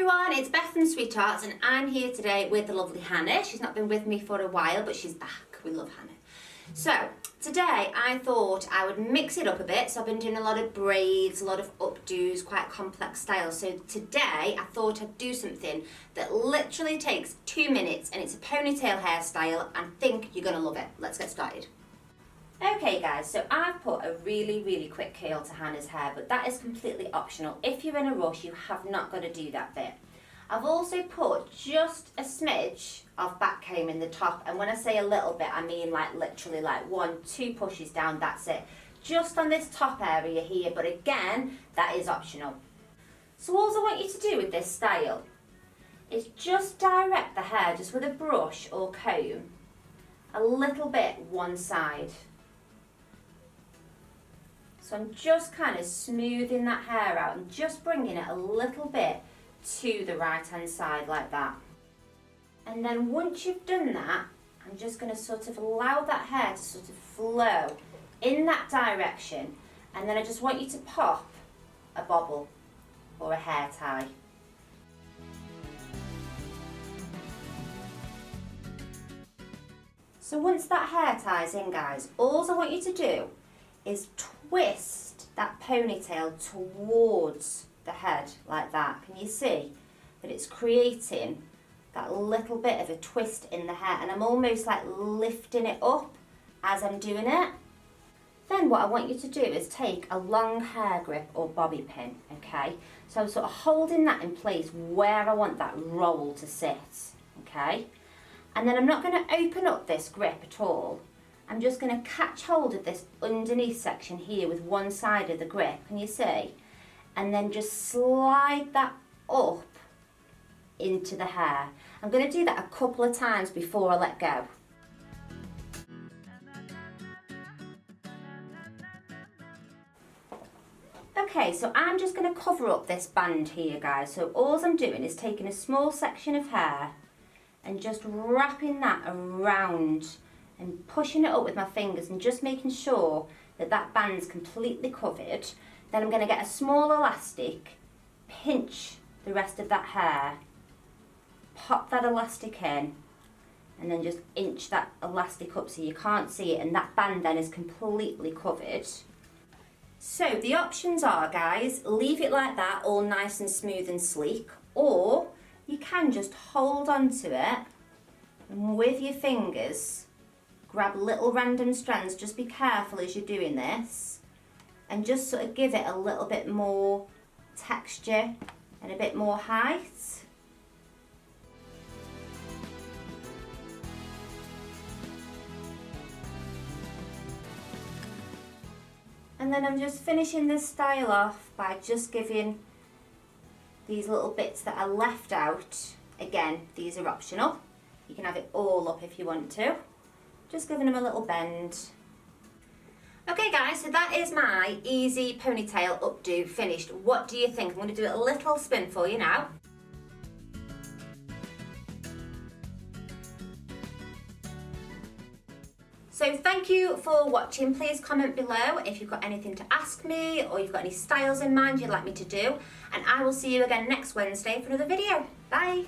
everyone, it's Beth from SweetHearts and I'm here today with the lovely Hannah. She's not been with me for a while, but she's back. We love Hannah. So today I thought I would mix it up a bit. So I've been doing a lot of braids, a lot of updos, quite complex styles. So today I thought I'd do something that literally takes 2 minutes and it's a ponytail hairstyle and I think you're going to love it. Let's get started. Okay guys, so I've put a really quick curl to Hannah's hair, but that is completely optional. If you're in a rush, you have not got to do that bit. I've also put just a smidge of back comb in the top, and when I say a little bit, I mean like literally like 1-2 pushes down, that's it. Just on this top area here, but again, that is optional. So all I want you to do with this style is just direct the hair just with a brush or comb a little bit one side. So I'm just kind of smoothing that hair out and just bringing it a little bit to the right hand side like that. And then once you've done that, I'm just going to sort of allow that hair to sort of flow in that direction, and then I just want you to pop a bobble or a hair tie. So once that hair tie's in guys, all I want you to do is twist that ponytail towards the head like that. Can you see that it's creating that little bit of a twist in the hair, and I'm almost like lifting it up as I'm doing it. Then what I want you to do is take a long hair grip or bobby pin, okay? So I'm sort of holding that in place where I want that roll to sit, okay? And then I'm not going to open up this grip at all. I'm just going to catch hold of this underneath section here with one side of the grip, can you see? And then just slide that up into the hair. I'm going to do that a couple of times before I let go. Okay, so I'm just going to cover up this band here guys. So all I'm doing is taking a small section of hair and just wrapping that around and pushing it up with my fingers and just making sure that that band's completely covered. Then I'm going to get a small elastic, pinch the rest of that hair, pop that elastic in, and then just inch that elastic up so you can't see it, and that band then is completely covered. So the options are guys, leave it like that all nice and smooth and sleek, or you can just hold on to it and with your fingers grab little random strands. Just be careful as you're doing this and just sort of give it a little bit more texture and a bit more height. And then I'm just finishing this style off by just giving these little bits that are left out. Again, these are optional. You can have it all up if you want to. Just giving them a little bend. Okay guys, so that is my easy ponytail updo finished. What do you think? I'm going to do a little spin for you now. So thank you for watching. Please comment below if you've got anything to ask me or you've got any styles in mind you'd like me to do. And I will see you again next Wednesday for another video. Bye!